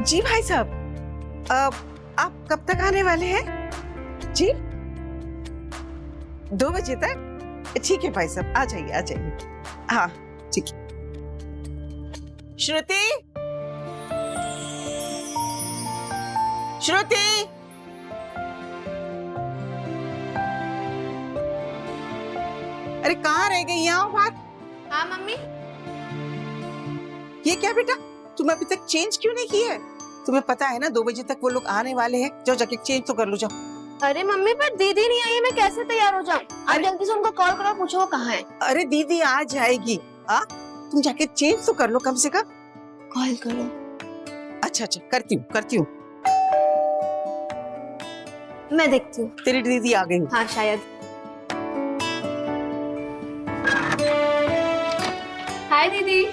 जी भाई साहब, आप कब तक आने वाले हैं? जी 2 बजे तक? ठीक है भाई साहब, आ जाइए आ जाइए। हाँ ठीक है। श्रुति, श्रुति, अरे कहाँ रह गई? यहाँ आओ बाहर। हाँ मम्मी। ये क्या बेटा, तुम अभी तक चेंज क्यों नहीं की है? तुम्हें पता है ना 2 बजे तक वो लोग आने वाले हैं। जाओ जाके चेंज तो कर लो, जाओ। अरे मम्मी, पर दीदी नहीं आई है, मैं कैसे तैयार हो जाऊँ? आप जल्दी से उनको कॉल करो, पूछो वो कहाँ है। अरे दीदी आ जाएगी। हाँ तुम जाके चेंज तो कर लो कम से कम। कॉल करो। अच्छा अच्छा, करती हूँ। मैं देखती हूँ। तेरी दीदी आ गई। हाँ शायद। हाय दीदी।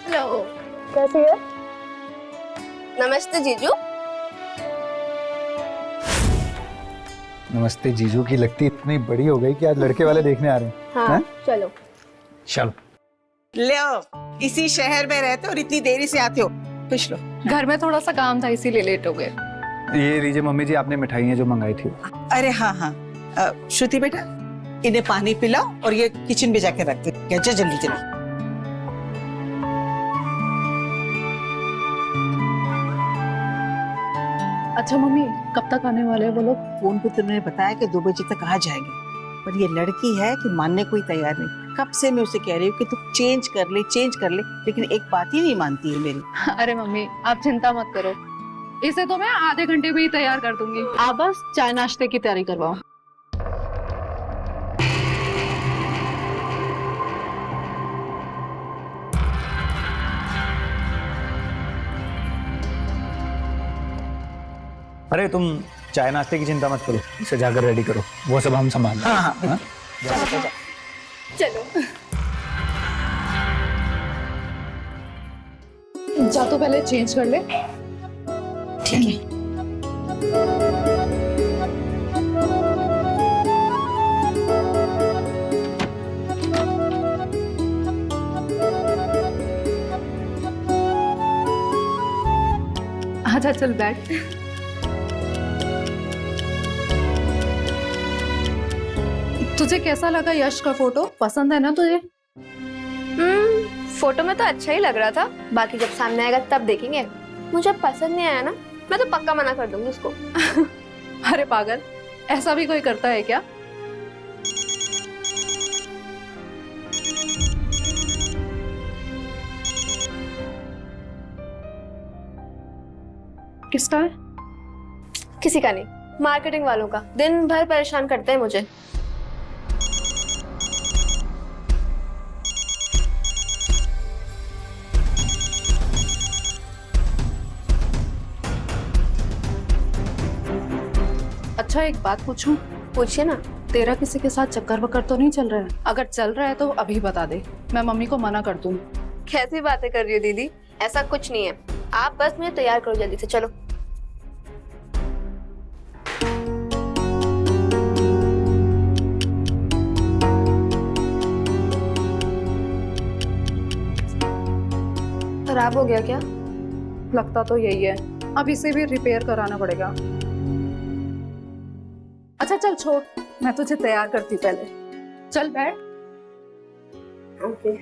हेलो, कैसी है? नमस्ते जीजू। नमस्ते जीजू की लगती इतनी बड़ी हो गई कि आज लड़के वाले देखने आ रहे हैं। हाँ चलो चलो। ले आओ, इसी शहर में रहते हो और इतनी देरी से आते हो। पूछ लो। घर में थोड़ा सा काम था इसीलिए लेट हो गए। ये लीजिए मम्मी जी, आपने मिठाइयाँ जो मंगाई थी। अरे हाँ हाँ, श्रुति बेटा इन्हें पानी पिलाओ और ये किचन में जाके रख दो। जा जल्दी जल्दी। अच्छा मम्मी, कब तक आने वाले हैं वो लोग? फोन पे तुमने बताया कि 2 बजे तक आ जाएंगे, पर ये लड़की है कि मानने कोई तैयार नहीं। कब से मैं उसे कह रही हूँ कि तू चेंज कर ले, लेकिन एक बात ही नहीं मानती है मेरी। अरे मम्मी आप चिंता मत करो, इसे तो मैं आधे घंटे में ही तैयार कर दूंगी। आप बस चाय नाश्ते की तैयारी करवाओ। अरे तुम चाय नाश्ते की चिंता मत करो, इसे जाकर रेडी करो, वो सब हम संभाल लेंगे। हाँ हाँ? चलो। जा तो पहले चेंज कर ले। ठीक है। आजा चल बैठ। तुझे कैसा लगा यश का फोटो? पसंद है ना तुझे? फोटो में तो अच्छा ही लग रहा था, बाकी जब सामने आएगा तब देखेंगे। मुझे पसंद नहीं आया ना, मैं तो पक्का मना कर दूंगी उसको। अरे पागल, ऐसा भी कोई करता है क्या? किसका है? किसी का नहीं, मार्केटिंग वालों का। दिन भर परेशान करते हैं मुझे। अच्छा एक बात पूछूं? पूछिए ना। तेरा किसी के साथ चक्कर वक्कर तो नहीं चल रहा है? अगर चल रहा है तो अभी बता दे, मैं मम्मी को मना कर दूं। कैसी बातें कर रही हो दीदी, ऐसा कुछ नहीं है। आप बस मुझे तैयार करो जल्दी से, चलो। खराब हो गया क्या? लगता तो यही है, अब इसे भी रिपेयर कराना पड़ेगा। अच्छा चल छोड़, मैं तुझे तैयार करती पहले। चल बैठ। ओके।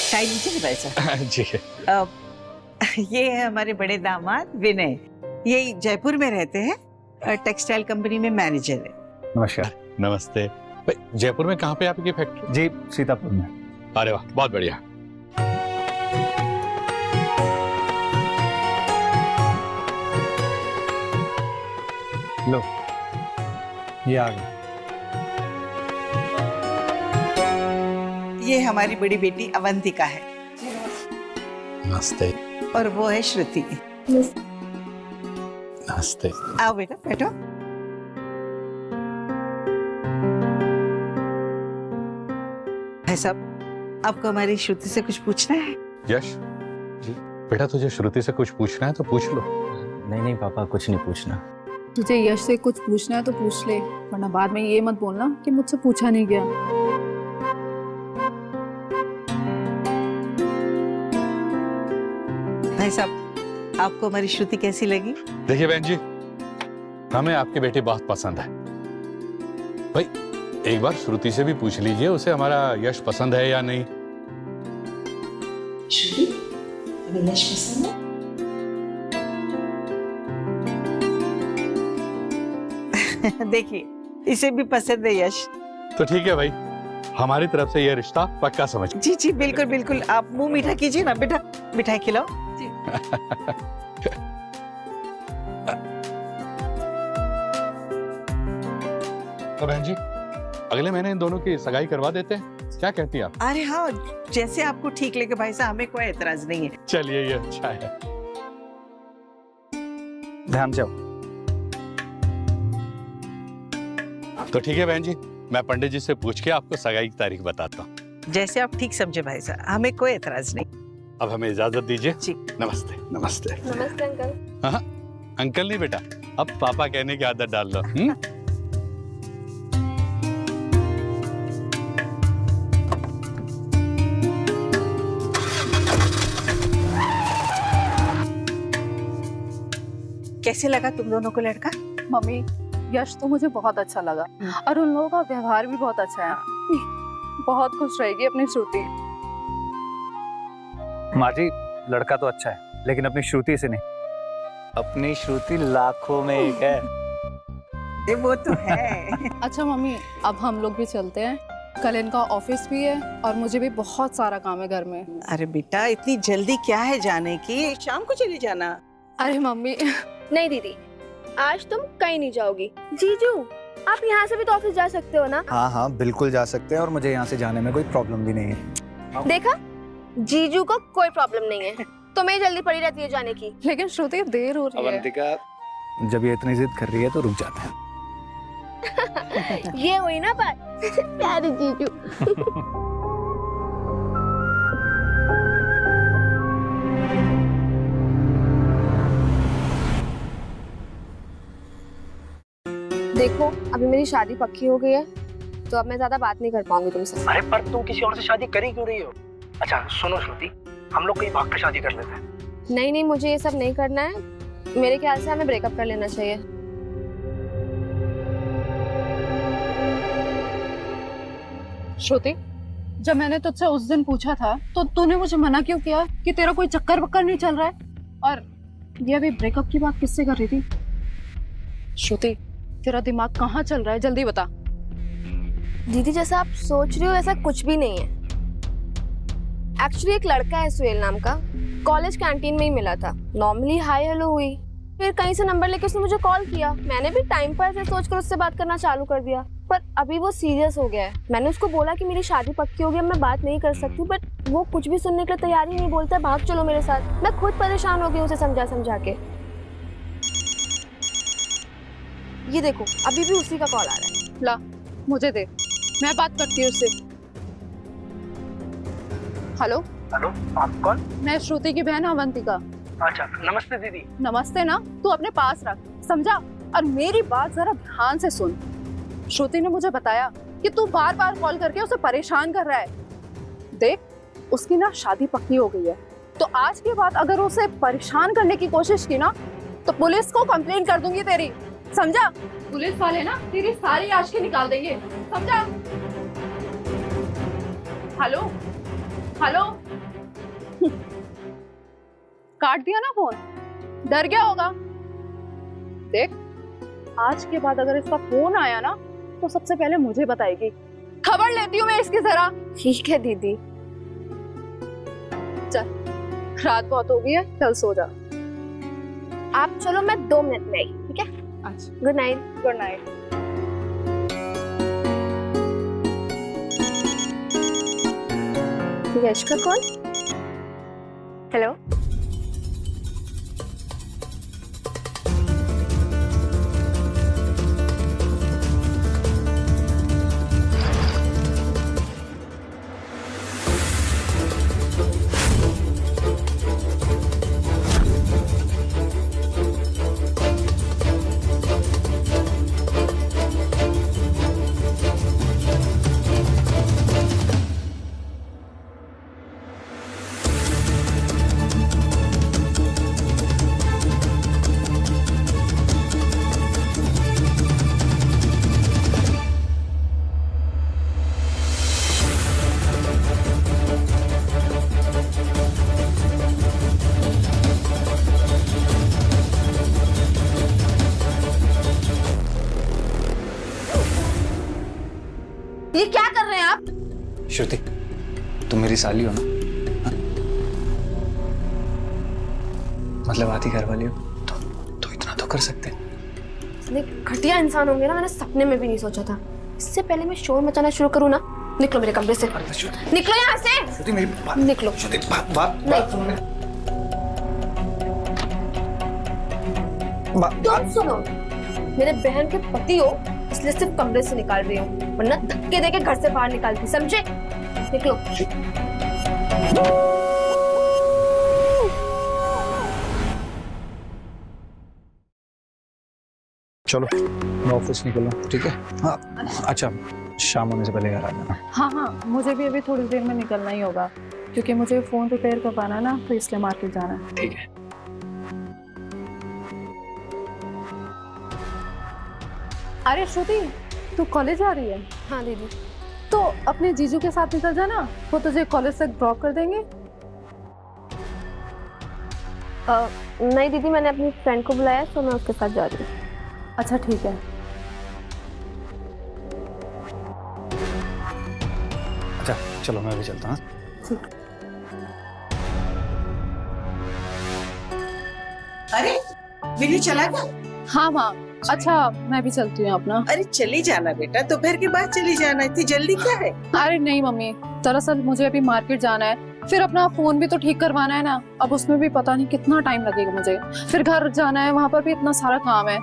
चाय लीजिए भाई साहब। जी है। ये है हमारे बड़े दामाद विनय, ये जयपुर में रहते हैं, टेक्सटाइल कंपनी में मैनेजर है। नमस्कार। नमस्ते भाई। जयपुर में कहाँ पे आपकी फैक्ट्री? जी सीतापुर में। अरे वाह, बहुत बढ़िया। लो ये आ गए। ये हमारी बड़ी बेटी अवंतिका है। नमस्ते। और वो है श्रुति। नमस्ते। आओ बेटा बैठो। भाई साहब, आपको हमारी श्रुति से कुछ पूछना है? यश जी, बेटा तुझे श्रुति से कुछ पूछना है तो पूछ लो। नहीं नहीं पापा, कुछ नहीं पूछना। तुझे यश से कुछ पूछना है तो पूछ ले, वरना बाद में ये मत बोलना कि मुझसे पूछा नहीं गया। भाई साहब, आपको हमारी श्रुति कैसी लगी? देखिए बहन जी, हमें आपकी बेटी बहुत पसंद है। भाई एक बार श्रुति से भी पूछ लीजिए उसे हमारा यश पसंद है या नहीं। श्रुति, हमें यश पसंद है? देखिए, इसे भी पसंद है यश। तो ठीक है भाई, हमारी तरफ से यह रिश्ता पक्का समझ। जी जी बिल्कुल बिल्कुल, आप मुंह मीठा कीजिए ना बेटा, मिठाई खिलाओ। तो बहन जी, अगले महीने इन दोनों की सगाई करवा देते हैं, क्या कहती हैं आप? अरे हाँ, जैसे आपको ठीक लगे भाई साहब, हमें कोई एतराज नहीं है। चलिए ये अच्छा है। ध्यान से आओ। तो ठीक है बहन जी, मैं पंडित जी से पूछ के आपको सगाई की तारीख बताता हूँ। जैसे आप ठीक समझे भाई साहब, हमें कोई एतराज नहीं। अब हमें इजाजत दीजिए। जी। नमस्ते। नमस्ते। नमस्ते अंकल। हाँ, अंकल नहीं बेटा, अब पापा कहने की आदत डाल लो। कैसे लगा तुम दोनों को लड़का? मम्मी, यश तो मुझे बहुत अच्छा लगा और उन लोगों का व्यवहार भी बहुत अच्छा है। बहुत खुश रहेगी अपनी श्रुति। माँ जी, लड़का तो अच्छा है, लेकिन अपनी श्रुति से नहीं। अपनी श्रुति लाखों में एक है। ये वो तो है। अच्छा मम्मी, अब हम लोग भी चलते हैं, कल इनका ऑफिस भी है और मुझे भी बहुत सारा काम है घर में। अरे बेटा, इतनी जल्दी क्या है जाने की? शाम को चली जाना। अरे मम्मी, नहीं दीदी, आज तुम कहीं नहीं जाओगी। जीजू, आप यहाँ से भी तो ऑफिस जा सकते हो ना? हाँ हाँ बिल्कुल जा सकते हैं, और मुझे यहाँ से जाने में कोई प्रॉब्लम भी नहीं है। देखा, जीजू को कोई प्रॉब्लम नहीं है, तुम्हें जल्दी पड़ी रहती है जाने की। लेकिन श्रुति देर हो रही है। अवंतिका, जब ये इतनी जिद कर रही है तो रुक जाते हैं। ये हुई ना बात। प्यारे जीजू। देखो, अभी मेरी शादी पक्की हो गई है, तो अब मैं ज्यादा बात नहीं कर पाऊंगी तुमसे। अरे पर तुम किसी और से शादी कर ही क्यों रही हो? अच्छा सुनो श्रुति, हम लोग कहीं भाग कर शादी कर लेते हैं। नहीं नहीं, मुझे ये सब नहीं करना है। मेरे ख्याल से हमें ब्रेकअप कर लेना चाहिए। श्रुति, जब मैंने तुझसे उस दिन पूछा था तो तूने मुझे मना क्यों किया कि तेरा कोई चक्कर वक्कर नहीं चल रहा है? और ये अभी ब्रेकअप की बात किससे कर रही थी? श्रुति, तेरा दिमाग कहाँ चल रहा है, जल्दी बता। दीदी, जैसा आप सोच रही हो ऐसा कुछ भी नहीं है। एक्चुअली एक लड़का है सुहेल नाम का, कॉलेज कैंटीन में ही मिला था। नॉर्मली हाय हेलो हुई, फिर कहीं से नंबर लेके उसने मुझे कॉल किया। मैंने भी टाइम पास है सोचकर उससे बात करना चालू कर दिया, पर अभी वो सीरियस हो गया है। मैंने उसको बोला कि मेरी शादी पक्की हो गई, मैं बात नहीं कर सकती, बट वो कुछ भी सुनने के लिए तैयार ही नहीं। बोलता है भाग चलो मेरे साथ। मैं खुद परेशान हो गई उसे समझा समझा के। ये देखो, अभी भी उसी का कॉल आ रहा है। ला, मुझे दे, मैं बात करती हूँ उससे। हेलो हेलो, आप कौन? मैं श्रुति की बहन अवंतिका। अच्छा नमस्ते दीदी। नमस्ते ना, तू अपने पास रख, समझा? और मेरी बात जरा ध्यान से सुन। श्रुति ने मुझे बताया कि तू बार बार कॉल करके उसे परेशान कर रहा है। देख, उसकी ना शादी पक्की हो गई है, तो आज के बाद अगर उसे परेशान करने की कोशिश की ना तो पुलिस को कंप्लेंट कर दूंगी तेरी, समझा? पुलिस वाले ना तेरी सारी आशिकी निकाल देंगे, समझा? Hello hello. काट दिया ना फोन, डर गया होगा। देख, आज के बाद अगर इसका फोन आया ना तो सबसे पहले मुझे बताएगी। खबर लेती हूँ मैं इसकी जरा। ठीक है दीदी। चल, रात बहुत हो गई है, चल सो जा। आप चलो, मैं 2 मिनट में आई, ठीक है? अच्छा, good night. Good night. Yash का कॉल। हेलो। ये क्या कर रहे हैं आप? श्रुति, तुम मेरी साली हो ना? हाँ? मतलब आधी घर वाली हो तो इतना तो कर सकते। इतने घटिया इंसान होंगे ना, मैंने सपने में भी नहीं सोचा था। इससे पहले मैं शोर मचाना शुरू करूँ ना, निकलो मेरे कमरे से, निकलो यहाँ से। श्रुति मेरी बात, निकलो। श्रुति बात नहीं, तुम सुनो, मेरे बहन के पति हो इसलिए सिर्फ कमरे से निकाल रही हूँ, वरना धक्के देके घर से बाहर निकालती, समझे? निकलो। चलो मैं ऑफिस निकल रहा हूँ, ठीक है? हाँ अच्छा, शाम होने से पहले घर आ जाना। हाँ हाँ, मुझे भी अभी थोड़ी देर में निकलना ही होगा, क्योंकि मुझे फ़ोन रिपेयर करवाना है ना, तो इसलिए मार्केट जाना है। ठीक है। अरे श्रुति, तू कॉलेज जा रही है? हाँ दीदी। तो अपने जीजू के साथ निकल जाना, वो तुझे कॉलेज तक ड्रॉप कर देंगे। नहीं दीदी, मैंने अपनी फ्रेंड को बुलाया तो मैं उसके साथ जा रही हूँ। अच्छा ठीक है। अच्छा चलो मैं भी चलता हूँ। अरे विनी चला गया? हाँ माँ, अच्छा मैं भी चलती हूँ अपना। अरे चली जाना बेटा, दोपहर के बाद चली जाना, इतनी जल्दी क्या है? अरे नहीं मम्मी, दरअसल मुझे अभी मार्केट जाना है, फिर अपना फोन भी तो ठीक करवाना है ना, अब उसमें भी पता नहीं कितना टाइम लगेगा मुझे, फिर घर जाना है, वहाँ पर भी इतना सारा काम है,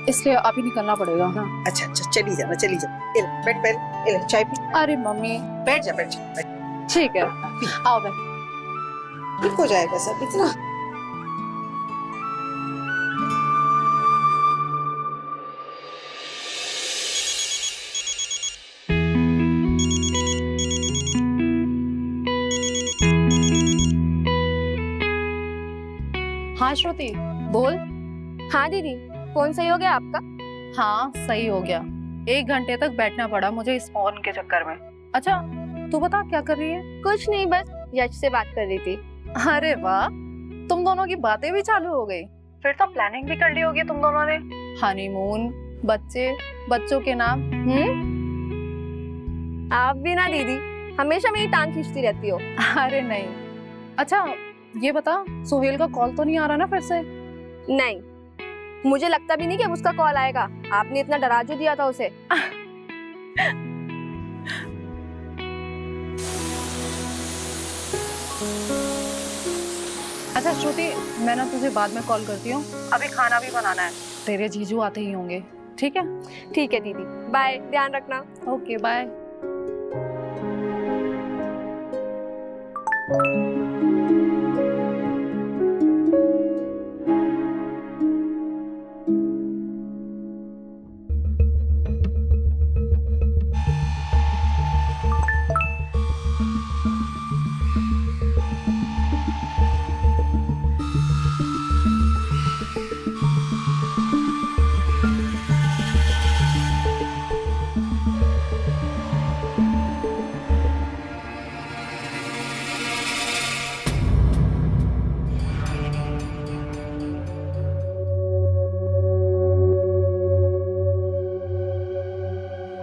इसलिए अभी निकलना पड़ेगा। हाँ अच्छा अच्छा, चली जाना चली जाना। ले बैठ पहले, ले चाय पी। अरे मम्मी बैठ जा बैठ जा बैठ। ठीक है, आओ बैठ। ठीक हो जाएगा सब, इतना हाँ श्रुति बोल। हाँ दीदी, फोन सही हो गया आपका? हाँ सही हो गया, 1 घंटे तक बैठना पड़ा मुझे इस फोन के चक्कर में। अच्छा तू बता क्या कर रही है? कुछ नहीं, बस यश से बात कर रही थी। अरे वाह, तुम दोनों की बातें भी चालू हो गई, फिर तो प्लानिंग भी कर ली होगी तुम दोनों ने, हनीमून, बच्चे, बच्चों के नाम। आप भी ना दीदी, हमेशा मेरी टांग खींचती रहती हो। अरे नहीं। अच्छा ये बता, सोहेल का कॉल तो नहीं आ रहा ना फिर से? नहीं, मुझे लगता भी नहीं कि अब उसका कॉल आएगा, आपने इतना डरा जो दिया था उसे। अच्छा श्रुति, मैं ना तुझे बाद में कॉल करती हूँ, अभी खाना भी बनाना है, तेरे जीजू आते ही होंगे। ठीक है? ठीक है दीदी, बाय, ध्यान रखना। Okay bye.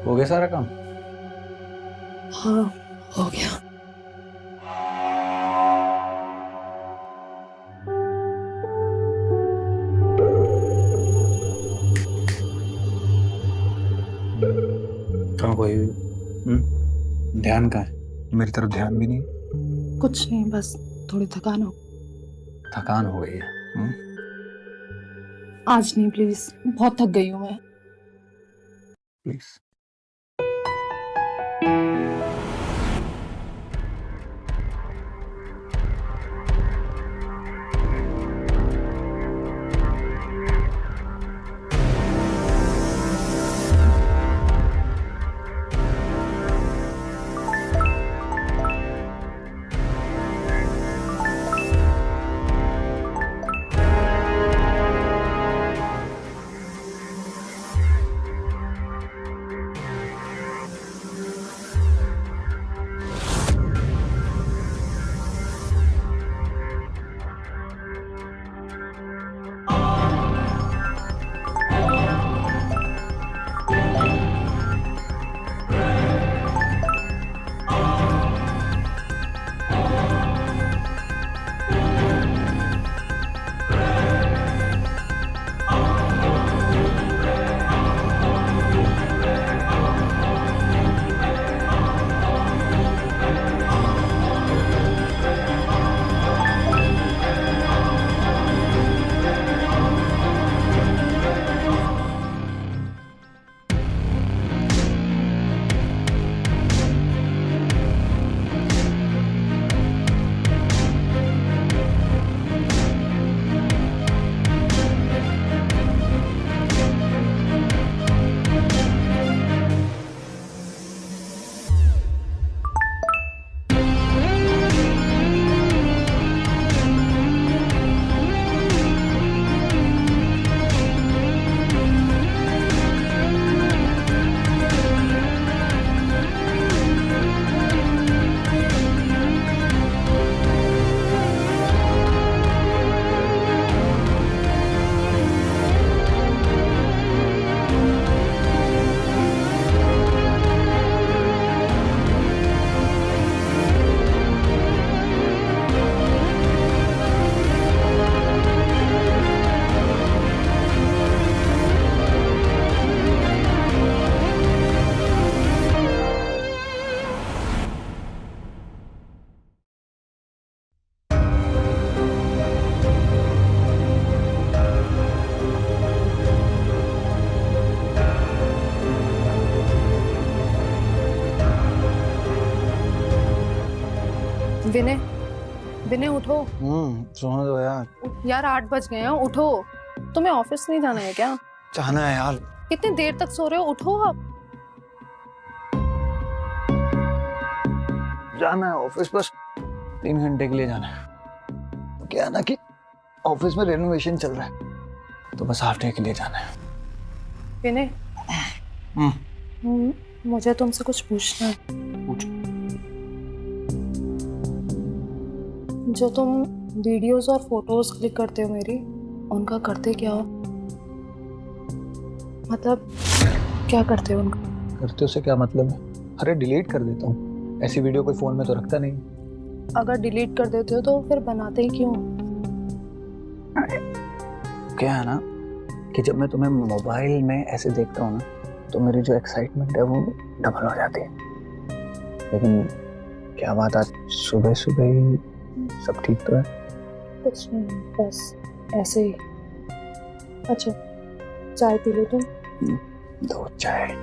हो गया सारा काम? हाँ हो गया। कहाँ कोई ध्यान कहाँ है? मेरी तरफ ध्यान भी नहीं। कुछ नहीं, बस थोड़ी थकान हो। थकान हो गई है। आज नहीं प्लीज, बहुत थक गई हूँ मैं। प्लीज। विनय, विनय उठो सुनो दो यार। यार 8 बज गए हैं, उठो। तुम्हें ऑफिस नहीं जाना है क्या? जाना है यार। कितनी देर तक सो रहे हो? उठो अब। जाना है ऑफिस, बस 3 घंटे के लिए जाना है। क्या है ना कि ऑफिस में रेनोवेशन चल रहा है, तो बस हाफ डे के लिए जाना है। विनय, मुझे तुमसे कुछ पूछना है। पूछो। जो तुम वीडियोस और फोटोज क्लिक करते हो मेरी, उनका करते क्या हो? मतलब क्या करते हो उनका? करते उसे क्या मतलब है? अरे डिलीट कर देता हूँ, ऐसी वीडियो कोई फोन में तो रखता नहीं। अगर डिलीट कर देते हो तो फिर बनाते ही क्यों? क्या है ना कि जब मैं तुम्हें मोबाइल में ऐसे देखता हूँ ना, तो मेरी जो एक्साइटमेंट है वो डबल हो जाती है। लेकिन क्या बात, आज सुबह सुबह ही सब ठीक तो है? कुछ नहीं, बस ऐसे ही। अच्छा, चाय पी लो तुम। दो चाय।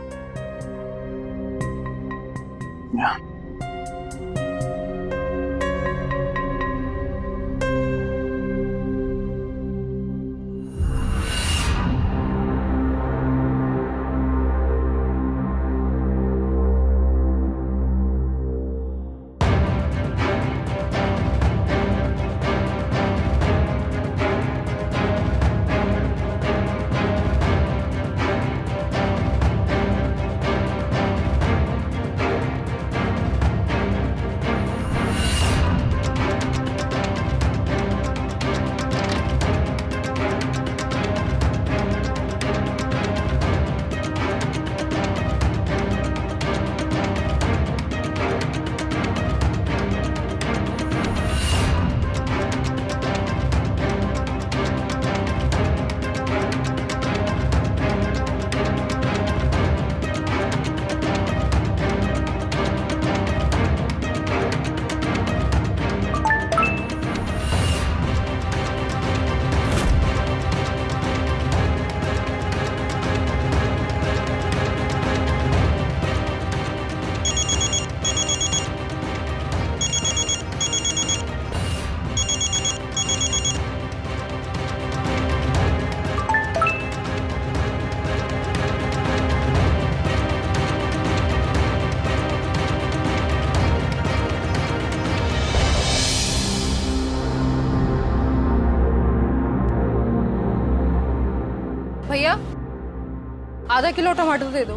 आधा किलो टमाटर दे दो।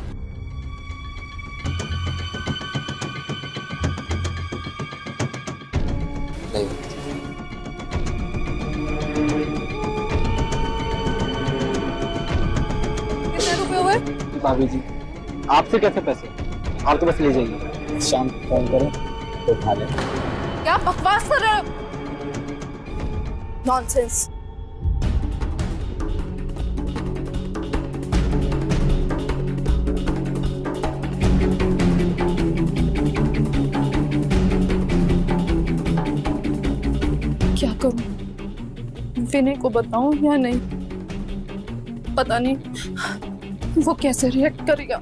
कितने रुपए हुए? भाभी जी आपसे कैसे पैसे, आप तो बस ले जाइए, शाम को फोन करें तो उठा लें। क्या बकवास कर रहे हो? नॉनसेंस। क्या करूं? विनय को बताऊं या नहीं? पता नहीं वो कैसे रिएक्ट करेगा।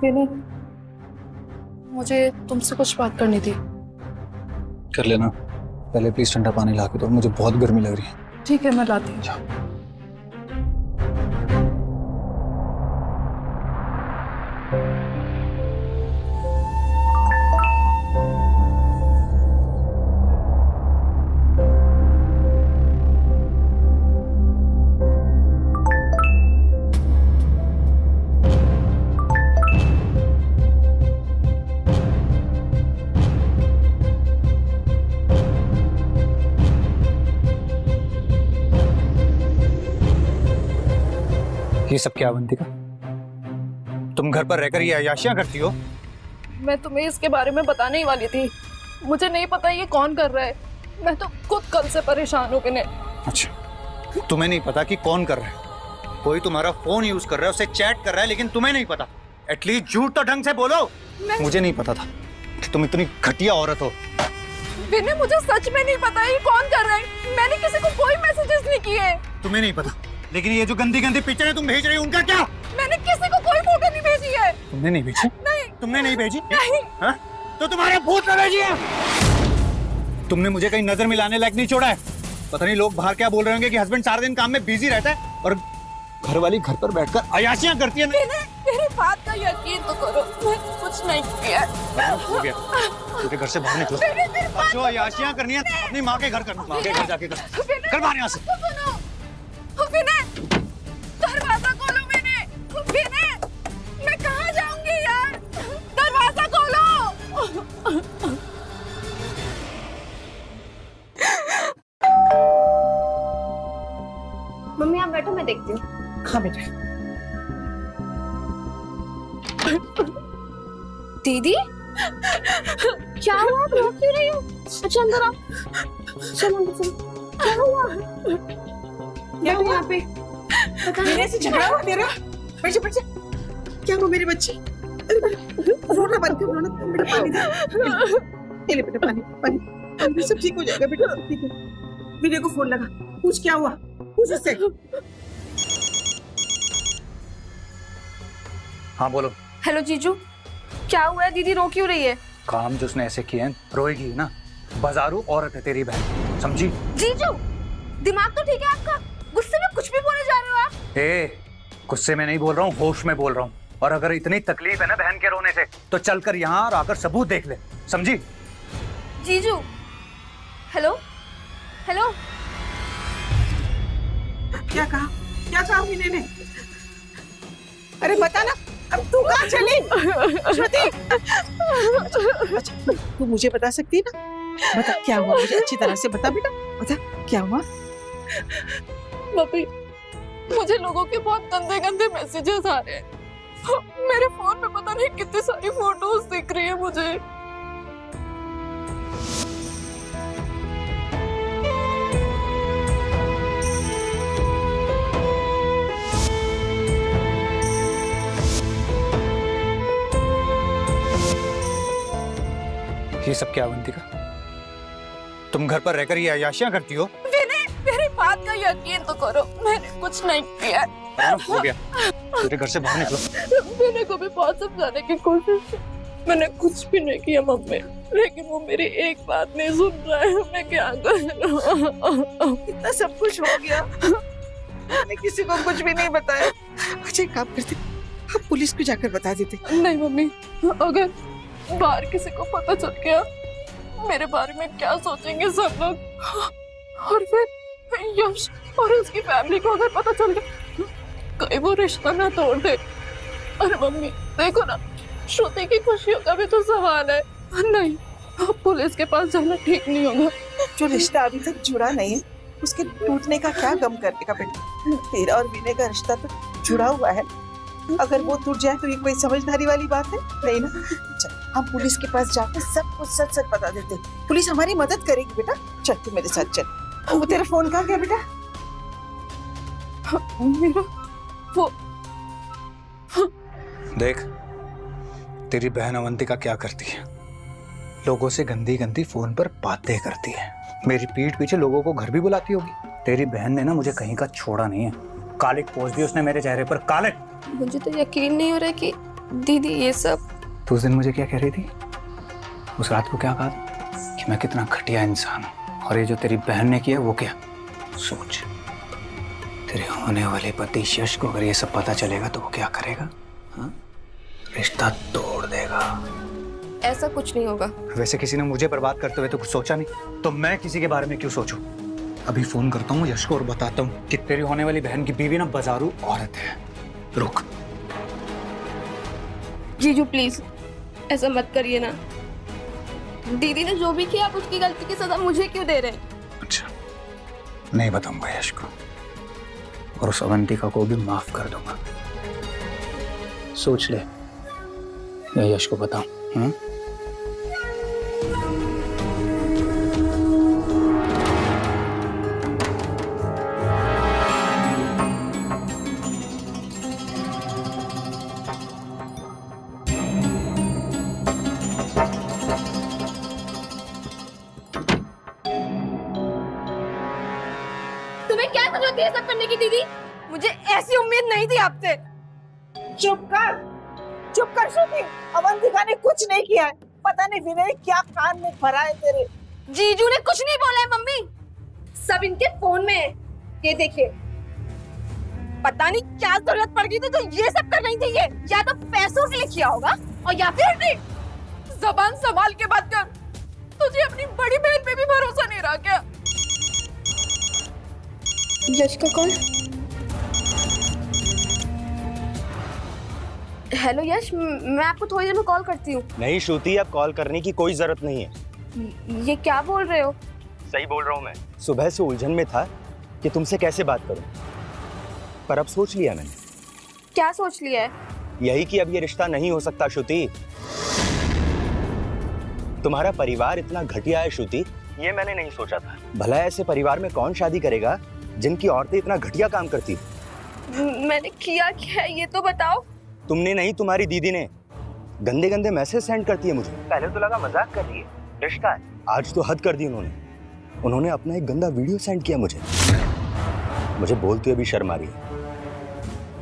विनय, मुझे तुमसे कुछ बात करनी थी। कर लेना, पहले प्लीज ठंडा पानी ला के दो, मुझे बहुत गर्मी लग रही है। ठीक है, मैं लाती हूँ। ये सब क्या अवंतिका, तुम घर पर रहकर ये अय्याशियां करती हो? मैं तुम्हें इसके बारे में बताने ही वाली थी। मुझे नहीं पता ये कौन कर रहा है। मैं तो खुद कल से परेशान हूँ विनय। अच्छा, तुम्हें नहीं पता कि कौन कर रहा है? कोई तुम्हारा फोन यूज कर रहा है, उससे चैट कर रहा है, लेकिन तुम्हें नहीं पता। एटलीस्ट झूठ तो ढंग से बोलो। मुझे नहीं पता था कि तुम इतनी घटिया औरत हो। विनय, मुझे सच में नहीं पता ये कौन कर रहा है। मैंने किसी को कोई मैसेजेस नहीं किए। तुम्हें नहीं पता, लेकिन ये जो गंदी गंदी पिक्चरें तुम भेज रही हो, उनका क्या? मैंने किसी को कोई फोटो नहीं भेजी है। तुमने नहीं भेजी? नहीं। तुमने नहीं भेजी? नहीं। हाँ? तो तुम्हारे भूत ने भेजी है। तुमने मुझे कहीं नजर मिलाने लायक नहीं छोड़ा है। पता नहीं लोग बाहर क्या बोल रहे होंगे कि हस्बैंड सारा दिन काम में बिजी रहता है और घरवाली घर पर बैठकर अय्याशियां करती है। मेरी बात का यकीन तो करो, मैं कुछ नहीं किया। हो गया, तेरे घर से बाहर निकलो। जो अय्याशियां करनी है अपनी माँ के घर करना, माँ के घर जाके कर बाहर यहाँ से। विनय, दरवाजा खोलो। विनय, विनय, मैं कहाँ जाऊंगी यार? दरवाजा खोलो। मम्मी आप बैठो, मैं देखती हूँ। हाँ बेटा। दीदी क्या हुआ? आप रो क्यों रही हो? अच्छा अंदर आओ। चलो अंदर चलो। क्या हुआ? क्या हुआ यहाँ पे? पता मेरे नहीं। से झगड़ा हुआ तेरा? बैठ जा, बैठ जा। क्या हुआ मेरे बच्चे? रोना बंद कर, रोना। बेटा पानी दे। ये ले बेटा पानी, पानी। पानी, सब ठीक हो जाएगा बेटा, सब ठीक है। विनय को फोन लगा, पूछ क्या हुआ, पूछ उससे। हाँ बोलो। हेलो जीजू, क्या हुआ है? दीदी रो क्यों रही है? काम जो उसने ऐसे किए हैं, रोएगी ना। बाजारू औरत है तेरी बहन, समझी? जीजू, दिमाग तो ठीक है आपका? गुस्से में कुछ भी बोले जा रहे हो आप। गुस्से में नहीं बोल रहा हूँ, होश में बोल रहा हूँ। और अगर इतनी तकलीफ है ना बहन के रोने से, तो चलकर यहाँ और आकर सबूत देख ले, समझी? जीजू, हेलो हेलो। क्या कहा विनय ने? अरे बता ना, अब तू कहाँ चली? श्रुति, अच्छा तू मुझे बता सकती है ना? बता क्या हुआ, मुझे अच्छी तरह से बता बेटा, बता क्या हुआ? मम्मी, मुझे लोगों के बहुत गंदे गंदे मैसेजेस आ रहे हैं। मेरे फोन में पता नहीं कितनी सारी फोटोज दिख रही है मुझे। ये सब क्या अवंतिका? तुम घर पर रहकर ये अय्याशियां करती हो? मेरी बात का यकीन तो करो, मैंने कुछ नहीं किया। हो गया, तेरे घर से बाहर निकलो। मैंने को भी बहुत समझाने की कोशिश की, मैंने कुछ भी नहीं किया मम्मी, लेकिन वो मेरी एक बात नहीं सुन रहा है। मैं क्या करूं? इतना सब कुछ हो गया, मैंने किसी को कुछ भी नहीं बताया। अच्छा एक काम करते, हम पुलिस को जाकर बता देते। नहीं मम्मी, अगर बाहर किसी को पता चल गया मेरे बारे में क्या सोचेंगे सब लोग, और फिर यश और उसकी फैमिली को अगर पता चल गया कहीं वो रिश्ता ना तोड़ दे। अरे मम्मी देखो ना, श्रुति की खुशियों का भी तो सवाल है। नहीं, अब पुलिस के पास जाना ठीक नहीं होगा। जो रिश्ता अभी तक जुड़ा नहीं है उसके टूटने का क्या गम करने का बेटा। तेरा और विनय का रिश्ता तो जुड़ा हुआ है, अगर वो टूट जाए तो ये कोई समझदारी वाली बात है नहीं ना। चल हम पुलिस के पास जाकर सब कुछ सच सच बता देते, पुलिस हमारी मदद करेगी बेटा। चल तू मेरे साथ चल। वो तेरा फोन कहाँ गया बेटा? मेरा वो देख, तेरी बहन अवंतिका क्या करती है, लोगों से गंदी गंदी फोन पर बातें करती है, मेरी पीठ पीछे लोगों को घर भी बुलाती होगी। तेरी बहन ने ना मुझे कहीं का छोड़ा नहीं है, कालिक पोंछ दी उसने मेरे चेहरे पर, कालिक। मुझे तो यकीन नहीं हो रहा कि दीदी ये सब। तो उस दिन मुझे क्या कह रही थी, उस रात को क्या कहा कि मैं कितना घटिया इंसान हूँ, और ये जो तेरी बहन ने किया वो क्या? सोच, तेरे होने वाले पति यश को अगर ये सब पता चलेगा तो वो क्या करेगा? हाँ? रिश्ता तोड़ देगा। ऐसा कुछ नहीं होगा। वैसे किसी ने मुझे बर्बाद करते हुए तो कुछ सोचा नहीं, तो मैं किसी के बारे में क्यों सोचूं? अभी फोन करता हूँ यश को और बताता हूँ कि तेरी होने वाली बहन की बीवी ना बाजारू औरत है। रुक। जीजू प्लीज ऐसा मत करिए ना, दीदी ने जो भी किया आप उसकी गलती की सजा मुझे क्यों दे रहे हैं? अच्छा, नहीं बताऊंगा यश को, और उस अवंतिका को भी माफ कर दूंगा। सोच ले, मैं यश को बताऊं? हाँ? तुम्हें क्या जरूरत है ये सब करने की दीदी? मुझे ऐसी उम्मीद नहीं थी आपसे। चुप कर श्रुति, अवंतिका ने कुछ नहीं किया है। पता नहीं विनय क्या कान में भरा है तेरे। जीजू ने कुछ नहीं बोला है मम्मी, सब इनके फोन में है। ये देखिए, पता नहीं क्या जरूरत पड़ गई थी तो ये सब कर रही थी। ये या तो पैसों के लिए किया होगा और या फिर नहीं। जबान संभाल के बात कर, तुझे अपनी बड़ी बहन पे भी भरोसा नहीं रहा क्या? यश का कॉल। हेलो यश, मैं आपको थोड़ी देर में कॉल करती हूँ। नहीं श्रुति, अब कॉल करने की कोई जरूरत नहीं है। ये क्या बोल रहे हो? सही बोल रहा हूँ मैं। सुबह से उलझन में था कि तुमसे कैसे बात करूं, पर अब सोच लिया मैंने। क्या सोच लिया है? यही कि अब ये रिश्ता नहीं हो सकता श्रुति। तुम्हारा परिवार इतना घटिया है श्रुति, ये मैंने नहीं सोचा था। भला ऐसे परिवार में कौन शादी करेगा जिनकी औरतें इतना घटिया काम करती? मैंने किया क्या है ये तो बताओ। तुमने नहीं, तुम्हारी दीदी ने गंदे गंदे मैसेज सेंड करती है मुझे। पहले तो लगा मजाक कर रही है, रिश्ता है, आज तो हद कर दी उन्होंने अपना एक गंदा वीडियो सेंड किया मुझे बोलते हुए भी शर्म आ रही है।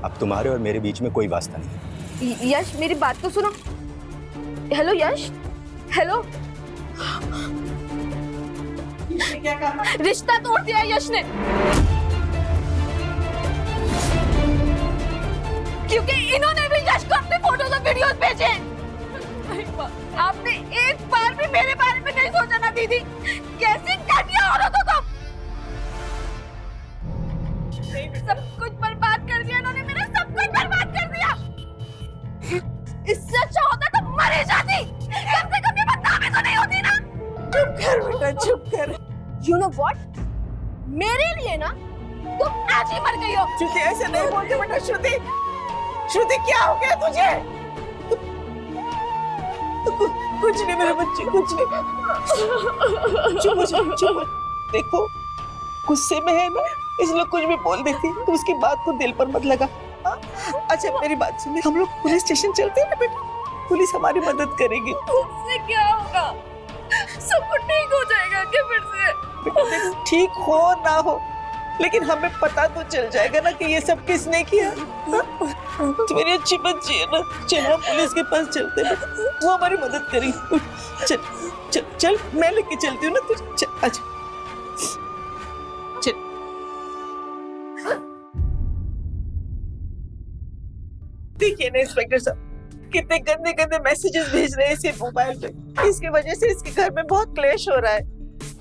अब तुम्हारे और मेरे बीच में कोई वास्ता नहीं। यश मेरी बात तो सुनो। हेलो यश, हेलो। क्या कहा? रिश्ता तोड़ दिया है यश ने, क्योंकि इन्होंने भी यश को अपने फोटोज और वीडियोस भेजे। आपने एक बार भी मेरे बारे में नहीं सोचा ना दीदी? कैसी घटिया औरत हो तुम। सब कुछ बर्बाद कर दिया इन्होंने, मेरा सब कुछ बर्बाद कर दिया। इससे अच्छा होता तो मर ही जाती, कम से कम ये बदनामी तो नहीं होती ना। चुप कर बेटा, चुप कर। You know what? मेरे लिए ना तुम आज ही मर गई हो। श्रुति ऐसे नहीं बोलते बेटा, श्रुति श्रुति क्या हो गया तुझे? कुछ नहीं मेरे बच्चे, कुछ नहीं। चुप हो जा, चुप हो। देखो गुस्से में है ना, इसलिए कुछ भी बोल देती। तो उसकी बात को दिल पर मत लगा। हाँ? अच्छा मेरी बात सुन, हम लोग पुलिस स्टेशन चलते हैं ना बेटा, पुलिस हमारी मदद करेगी। उससे क्या होगा? सब कुछ ठीक हो जाएगा क्या फिर से? बेटा देखो, ठीक हो ना हो, लेकिन हमें पता तो चल जाएगा ना कि ये सब किसने किया। हाँ? तो मेरी अच्छी बच्ची है ना, चल हम पुलिस के पास चलते हैं, वो हमारी मदद करेगी। चल चल चल, मैं लेके चलती हूँ ना तुझे। चल अच्छा चल। देखिए ना इंस्पेक्टर साहब, कितने गंदे गंदे मैसेजेस भेज रहे हैं इसी मोबाइल पे। इसकी वजह से इसके घर में बहुत क्लेश हो रहा है।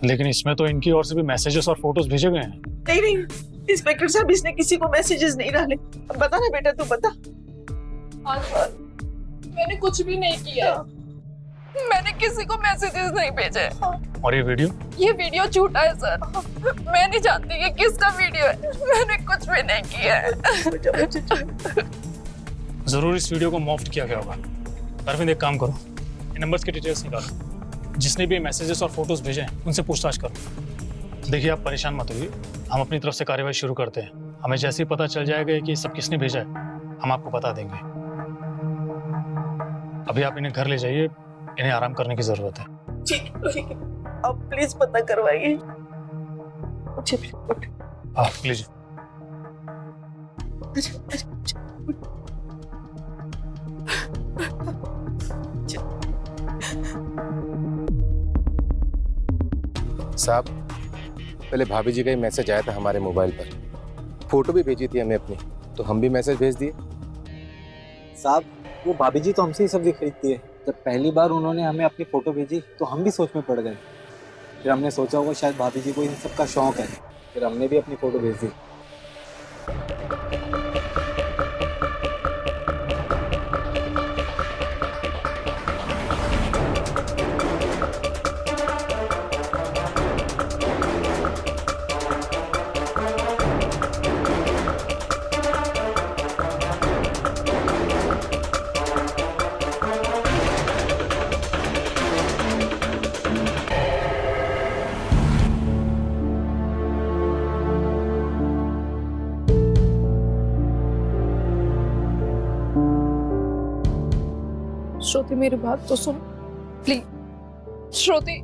लेकिन इसमें तो इनकी ओर से भी मैसेजेस और फोटोज भेजे गए हैं। नहीं नहीं इंस्पेक्टर साहब, इसने किसी को मैसेजेस नहीं डाले। बता ना बेटा, तू बता। मैंने कुछ भी नहीं किया, मैंने किसी को मैसेजेस नहीं भेजे। और ये वीडियो झूठा है सर। मैं नहीं जानती कि किसका वीडियो है, मैंने कुछ भी नहीं किया है। जरूर इस वीडियो को मॉफ्ट किया गया होगा। अरविंद एक काम करो, इन नंबर्स की डिटेल्स निकालो, जिसने भी मैसेजेस और फोटोज भेजे हैं उनसे पूछताछ करो। देखिए आप परेशान मत होइए, हम अपनी तरफ से कार्यवाही शुरू करते हैं। हमें जैसे ही पता चल जाएगा कि सब किसने भेजा है, हम आपको बता देंगे। अभी आप इन्हें घर ले जाइए, इन्हें आराम करने की जरूरत है। ठीक है, अब प्लीज पता करवाइए। हाँ प्लीज। साहब, पहले भाभी जी का ही मैसेज आया था हमारे मोबाइल पर, फोटो भी भेजी थी हमें अपनी, तो हम भी मैसेज भेज दिए। साहब वो भाभी जी तो हमसे ही सब्जी खरीदती है। जब पहली बार उन्होंने हमें अपनी फोटो भेजी तो हम भी सोच में पड़ गए। फिर हमने सोचा होगा शायद भाभी जी को इन सब का शौक है, फिर हमने भी अपनी फोटो भेज दी। श्रुति मेरी बात तो सुन प्लीज। श्रुति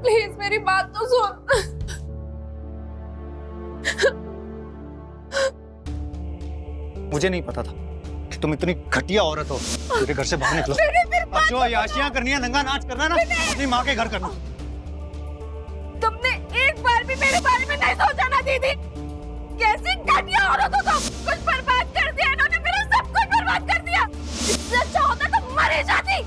प्लीज मेरी बात तो सुन। मुझे नहीं पता था कि तुम इतनी घटिया औरत हो। मेरे घर से बाहर निकलो। अब जो याशियां करनी है, नंगा नाच करना ना, अपनी माँ के घर करना। तुमने एक बार भी मेरे बारे में नहीं सोचा ना दीदी? कैसी घटिया औरत हो तुम! कुछ बर्बाद कर दिया इन्होंने, मेरा सब कुछ बर्बाद कर दिया। इससे अच्छा होता तो मर ही जाती।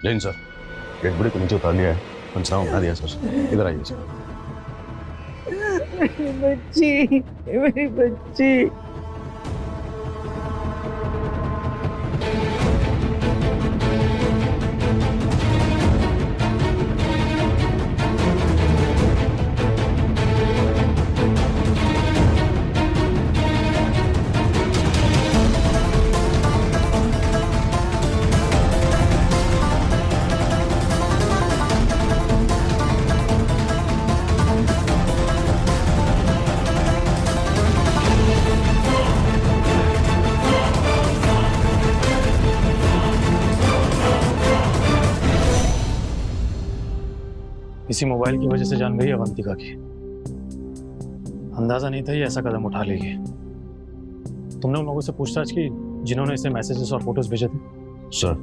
जैन सर, डेड बॉडी को नीचे उतार लिया है, पंचनामा बना दिया सर। इधर आइए सर। मेरी बच्ची। इसी मोबाइल की वजह से जान गई अवंतिका की। अंदाजा नहीं था ये ऐसा कदम उठा लेगी। तुमने उन लोगों से पूछताछ की जिन्होंने इसे मैसेजेस और फोटोज भेजे थे? सर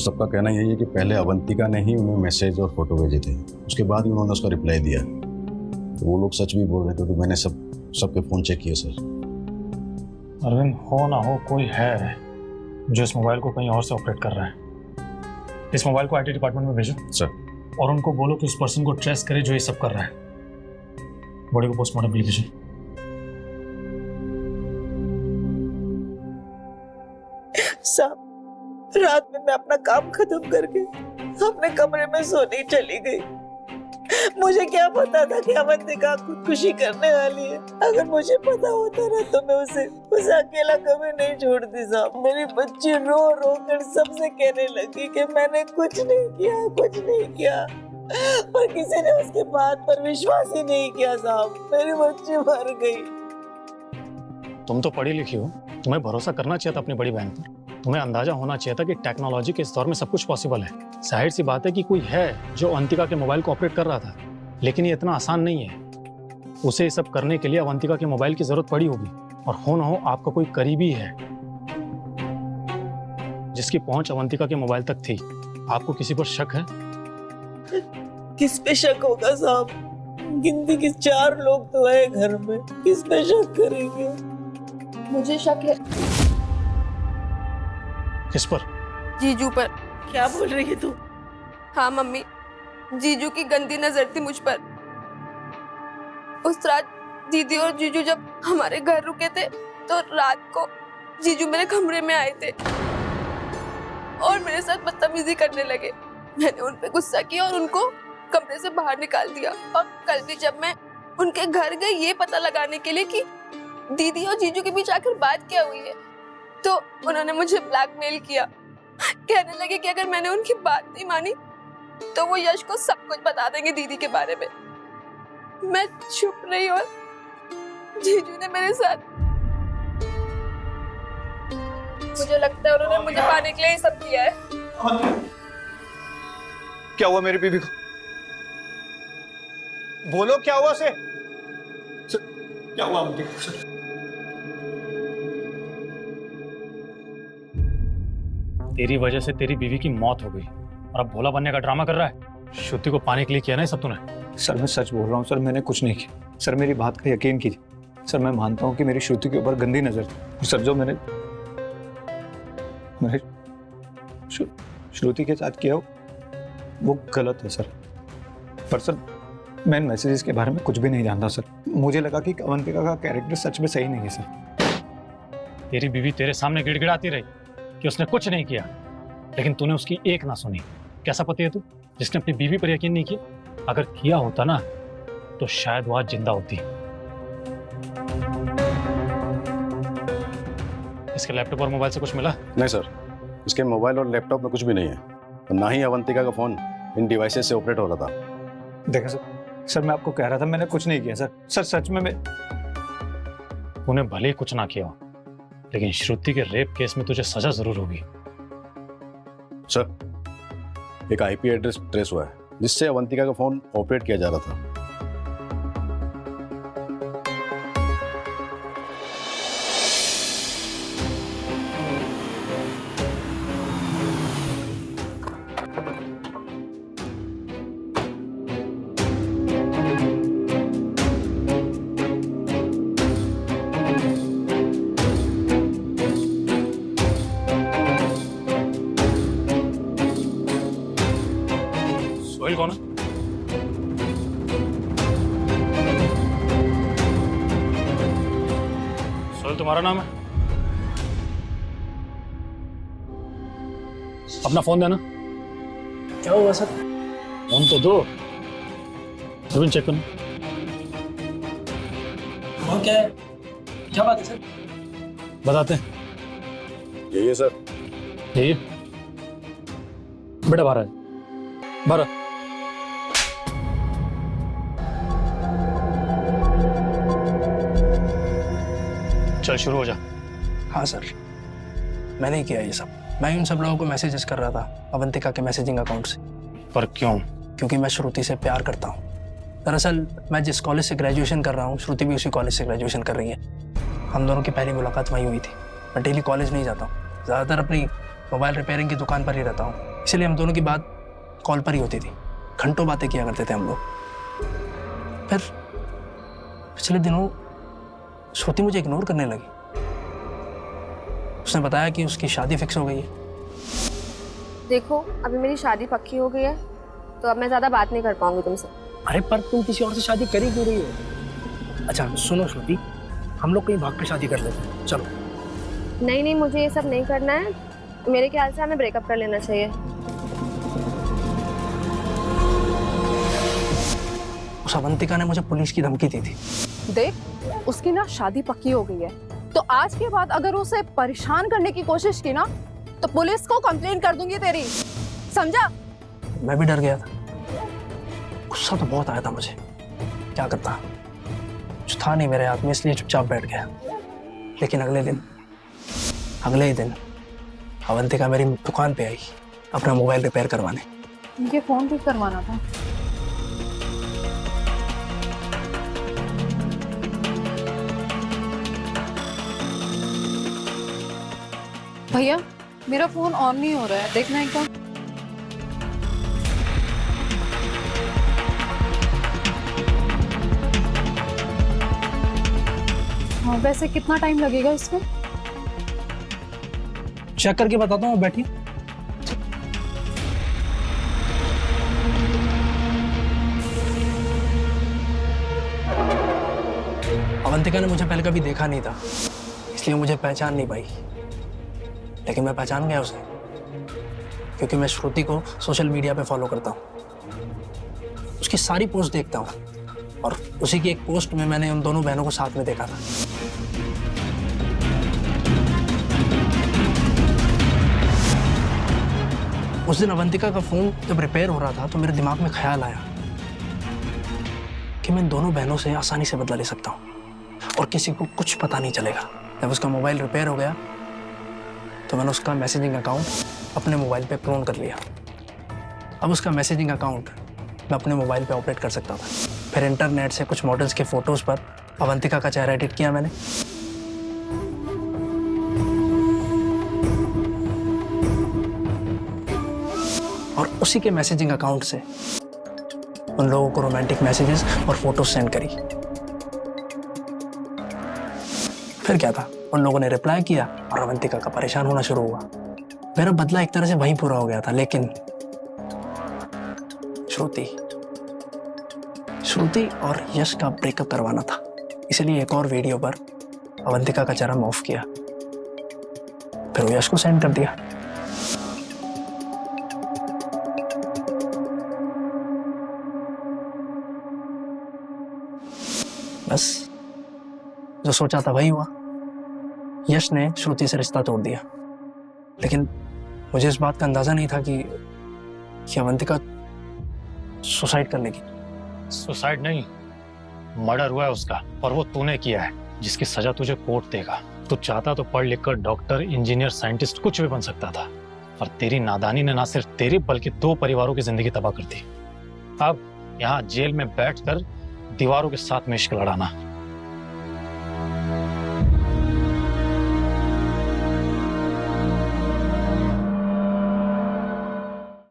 सबका कहना यही है कि पहले अवंतिका ने ही उन्हें मैसेज और फोटो भेजे थे, उसके बाद ही उन्होंने उसका रिप्लाई दिया। तो वो लोग सच भी बोल रहे थे, तो मैंने सबके फोन चेक किए सर। अरविंद, हो ना हो कोई है जो इस मोबाइल को कहीं और से ऑपरेट कर रहा है। इस मोबाइल को IT डिपार्टमेंट में भेजो सर, और उनको बोलो कि उस पर्सन को ट्रेस करे जो ये सब कर रहा है। बॉडी को पोस्टमार्टम के लिए भेजो। साहब, रात में मैं अपना काम खत्म करके अपने कमरे में सोने चली गई। मुझे क्या पता था कि अवंतिका खुदकुशी करने वाली है। अगर मुझे पता होता ना तो मैं उसे अकेला कभी नहीं छोड़ती साहब। मेरी बच्ची रो रो कर सबसे कहने लगी कि मैंने कुछ नहीं किया, पर किसी ने उसके बात पर विश्वास ही नहीं किया साहब। मेरी बच्ची मर गई। तुम तो पढ़ी लिखी हो, तुम्हें भरोसा करना चाहिए था अपनी बड़ी बहन पर। तुम्हें अंदाजा होना चाहिए था कि टेक्नोलॉजी के इस दौर में सब कुछ पॉसिबल है। जाहिर सी बात है कि कोई है जो अवंतिका के मोबाइल को ऑपरेट कर रहा था, लेकिन ये इतना आसान नहीं है। उसे ये सब करने के लिए अवंतिका के मोबाइल की जरूरत पड़ी होगी, और हो ना हो आपका कोई करीबी है जिसकी पहुंच अवंतिका के मोबाइल तक थी। आपको किसी पर शक है? किस पे शक होगा साहब? गिनती के 4 लोग तो है घर में, किस पे शक करेंगे? मुझे शक है किस पर? जीजू पर। क्या बोल रही है तू? हाँ मम्मी, जीजू की गंदी नजर थी मुझ पर। उस रात दीदी और जीजू जब हमारे घर रुके थे तो रात को जीजू मेरे कमरे में आए थे और मेरे साथ बदतमीजी करने लगे। मैंने उन पे गुस्सा किया और उनको कमरे से बाहर निकाल दिया। और कल भी जब मैं उनके घर गई ये पता लगाने के लिए कि दीदी और जीजू के बीच आखिर बात क्या हुई है, तो उन्होंने मुझे ब्लैकमेल किया। कहने लगे कि अगर मैंने उनकी बात नहीं मानी तो वो यश को सब कुछ बता देंगे दीदी के बारे में। मैं चुप रही और जीजू ने मेरे साथ, मुझे लगता है उन्होंने मुझे पाने के लिए ये सब किया है। क्या हुआ मेरी बीवी को? बोलो क्या हुआ उसे? क्या हुआ मुझे? तेरी वजह से तेरी बीवी की मौत हो गई और अब भोला बनने का ड्रामा कर रहा है। श्रुति को पाने के लिए किया ना ये सब तूने? सर मैं सच बोल रहा हूँ सर, मैंने कुछ नहीं किया सर। मेरी बात का यकीन कीजिए सर। मैं मानता हूँ कि मेरी श्रुति के ऊपर गंदी नजर थी सर। जो मैंने श्रुति के साथ किया वो गलत है सर। पर सर मैं इन मैसेजेस के बारे में कुछ भी नहीं जानता सर। मुझे लगा कि अवंतिका का कैरेक्टर सच में सही नहीं है सर। तेरी बीवी तेरे सामने गिड़गिड़ाती रही कि उसने कुछ नहीं किया, लेकिन तूने उसकी एक ना सुनी। कैसा पति है तू जिसने अपनी बीवी पर यकीन नहीं किया? अगर किया होता ना तो शायद वो आज जिंदा होती। इसके लैपटॉप और मोबाइल से कुछ मिला? नहीं सर, इसके मोबाइल और लैपटॉप में कुछ भी नहीं है, और ना ही अवंतिका का फोन इन डिवाइसेस से ऑपरेट हो रहा था। देखा सर मैं आपको कह रहा था मैंने कुछ नहीं किया सर। सर सच में मैं, तूने भले ही कुछ ना किया हो, लेकिन श्रुति के रेप केस में तुझे सजा जरूर होगी। सर एक आईपी एड्रेस ट्रेस हुआ है जिससे अवंतिका का फोन ऑपरेट किया जा रहा था। सोहेल कौन है? सोहेल तुम्हारा नाम है? अपना फोन देना। क्या हुआ सर? फोन तो दो। अरविंद चेक करना। वो क्या है? क्या बात है सर? बताते हैं। यही है सर। यही बेटा बाहर है, बाहर। चल शुरू हो जा। हाँ सर, मैंने ही किया ये सब। मैं उन सब लोगों को मैसेजेस कर रहा था अवंतिका के मैसेजिंग अकाउंट से। पर क्यों? क्योंकि मैं श्रुति से प्यार करता हूँ। दरअसल मैं जिस कॉलेज से ग्रेजुएशन कर रहा हूँ, श्रुति भी उसी कॉलेज से ग्रेजुएशन कर रही है। हम दोनों की पहली मुलाकात वहीं हुई थी। मैं डेली कॉलेज नहीं जाता हूँ, ज़्यादातर अपनी मोबाइल रिपेयरिंग की दुकान पर ही रहता हूँ, इसलिए हम दोनों की बात कॉल पर ही होती थी। घंटों बातें किया करते थे हम लोग। फिर पिछले दिनों श्रुति मुझे इग्नोर करने लगी। उसने बताया कि उसकी शादी फिक्स हो गई है। देखो अभी मेरी शादी पक्की हो गई है तो अब मैं ज्यादा बात नहीं कर पाऊंगी तुमसे। अरे पर तुम किसी और से शादी कर ही क्यों रही हो? अच्छा सुनो श्रुति, हम लोग कहीं भाग के शादी कर लेते हैं, चलो। नहीं नहीं, मुझे ये सब नहीं करना है। मेरे ख्याल से हमें ब्रेकअप कर लेना चाहिए। उस अवंतिका ने मुझे पुलिस की धमकी दी थी। देख, उसकी ना शादी पक्की हो गई है, तो आज के बाद अगर उसे परेशान करने की कोशिश की ना तो पुलिस को कंप्लेंट कर दूंगी तेरी, समझा? मैं भी डर गया था, गुस्सा तो बहुत आया था मुझे, क्या करता, कुछ था नहीं मेरे हाथ में, इसलिए चुपचाप बैठ गया। लेकिन अगले ही दिन अवंतिका मेरी दुकान पे आई अपना मोबाइल रिपेयर करवाने। उनके फोन ठीक करवाना था। भैया, मेरा फोन ऑन नहीं हो रहा है, देखना एक बार। हाँ, वैसे कितना टाइम लगेगा इसमें? चेक करके बताता हूँ, बैठी। अवंतिका ने मुझे पहले कभी देखा नहीं था, इसलिए मुझे पहचान नहीं पाई, लेकिन मैं पहचान गया उसे, क्योंकि मैं श्रुति को सोशल मीडिया पे फॉलो करता हूँ, उसकी सारी पोस्ट देखता हूँ, और उसी की एक पोस्ट में मैंने उन दोनों बहनों को साथ में देखा था। उस दिन अवंतिका का फोन जब रिपेयर हो रहा था तो मेरे दिमाग में ख्याल आया कि मैं इन दोनों बहनों से आसानी से बदला ले सकता हूँ और किसी को कुछ पता नहीं चलेगा। जब उसका मोबाइल रिपेयर हो गया तो मैंने उसका मैसेजिंग अकाउंट अपने मोबाइल पे क्लोन कर लिया। अब उसका मैसेजिंग अकाउंट मैं अपने मोबाइल पे ऑपरेट कर सकता था। फिर इंटरनेट से कुछ मॉडल्स के फोटोज पर अवंतिका का चेहरा एडिट किया मैंने, और उसी के मैसेजिंग अकाउंट से उन लोगों को रोमांटिक मैसेजेस और फोटोज सेंड करी। फिर क्या था, उन लोगों ने रिप्लाई किया और अवंतिका का परेशान होना शुरू हुआ। मेरा बदला एक तरह से वहीं पूरा हो गया था, लेकिन श्रुति और यश का ब्रेकअप करवाना था, इसलिए एक और वीडियो पर अवंतिका का चेहरा ऑफ किया, फिर वो यश को सेंड कर दिया। बस जो सोचा था वही हुआ। यश ने श्रुति से रिश्ता तोड़ दिया, लेकिन मुझे इस बात का अंदाजा नहीं था कि अवंतिका सुसाइड कर लेगी। सुसाइड नहीं, मर्डर हुआ है उसका, और वो तूने किया है, जिसकी सजा तुझे कोर्ट देगा। तू चाहता तो पढ़ लिख कर डॉक्टर, इंजीनियर, साइंटिस्ट कुछ भी बन सकता था, पर तेरी नादानी ने ना सिर्फ तेरी बल्कि 2 परिवारों की जिंदगी तबाह कर दी। अब यहाँ जेल में बैठकर दीवारों के साथ में इश्क लड़ाना